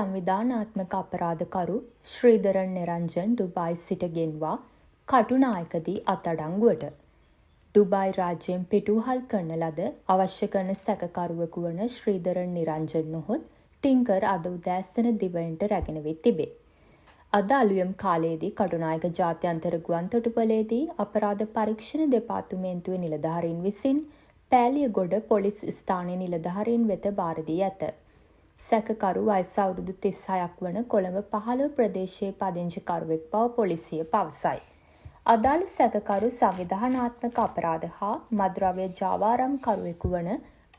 සංවිධානාත්මක අපරාධකරු ශ්‍රීධරන් නිරංජන් Dubai සිට ගෙන්වා කටුනායකදී අත්අඩංගුවට. ඩුබායි රාජ්‍යයෙන් පිටුවහල් කරන ලද අවශ්‍ය කරන සැකකරුවෙකු වන ශ්‍රීධරන් නිරංජන් නොහොත් ටින්කර් අද උදෑසන දිවයිනට රැගෙන වෙ තිබේ. අද අලුයම් කාලයේදී කටුනායක ජාත්‍යන්තර ගුවන්තොටුපළේදී අපරාධ පරීක්ෂණ දෙපාර්තමේන්තුවේ නිලධාරීන් විසින් පෑලියගොඩ පොලිස් ස්ථානයේ නිලධාරීන් වෙත බාර දී ඇත. සැකකරු වයස අවුරුදු 36ක් වන කොළඹ 15 ප්‍රදේශයේ පදිංචිකරුවෙක් බව පොලිසිය පවසයි. අදාළ සැකකරු සංවිධානාත්මක අපරාධ හා මද්‍රව්‍ය ජාවාරම්කරුවෙකු වන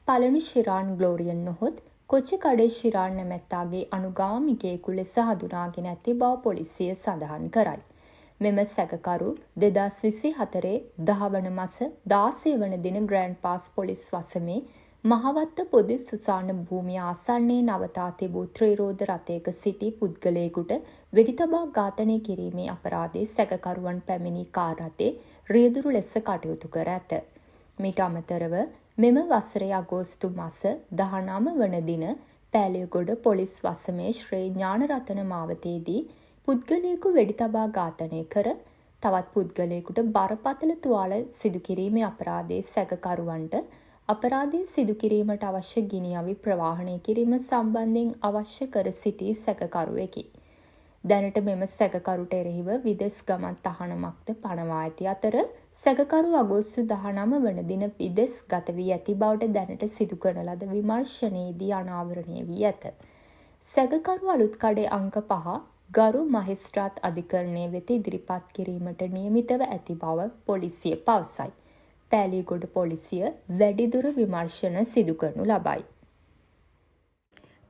පළනු ශිරාන් ග්ලෝරියන් නොහොත් කොච්චිකඩේ ශිරාන් නැමැත්තාගේ අනුගාමිකයෙකු ලෙස හඳුනාගෙන ඇති බව පොලිසිය සඳහන් කරයි. මෙම සැකකරු 2024 10 වන මාස 16 වන දින ග්‍රෑන්ඩ් පාස් පොලිස් වසමේ මහවත්ත පොදු සුසාන භූමිය ආසන්නයේ නවතා තිබූ ත්‍රිරෝද රථයක සිටි පුද්ගලයෙකුට වෙඩි තබා ඝාතනය කිරීමේ අපරාධයේ සැකකරුවන් පැමිණි කාර් රථයේ රියදුරු ලෙස කටයුතු කර ඇත. මීට අමතරව මෙම වසරේ අගෝස්තු මාස 19 වන දින පෑලියගොඩ පොලිස් වසමේ ශ්‍රී ඥානරතන මාවතේදී පුද්ගලයෙකු වෙඩි තබා ඝාතනය කර තවත් පුද්ගලයෙකුට බරපතල තුවාල සිදු කිරීමේ අපරාධයේ සැකකරුවන්ට අපරාධය සිදු කිරීමට අවශ්‍ය ගිනි අවි ප්‍රවාහනය කිරීම සම්බන්ධයෙන් අවශ්‍ය කර සිටි සැකකරුවෙකි. දැනට මෙම සැකකරුට එරෙහිව විදෙස් ගමන් තහනමක්ද පනවා ඇති අතර සැකකරු අගෝස්තු 19 වන දින විදෙස් ගත වී ඇති බවට දැනට සිදු කරන ලද විමර්ශනයේදී අනාවරණය වී ඇත. සැකකරු අලුත්කඩේ අංක 5 ගරු මහේස්ත්‍රාත් අධිකරණය වෙත ඉදිරිපත් කිරීමට නියමිතව ඇති බව පොලිසිය පවසයි. පෑලියගොඩ පොලිසිය වැඩිදුර විමර්ශන සිදු කරනු ලබයි.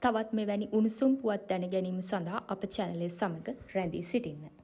තවත් මෙවැනි උණුසුම් පුවත් දැන ගැනීම සඳහා අප චැනලය සමග රැඳී සිටින්න.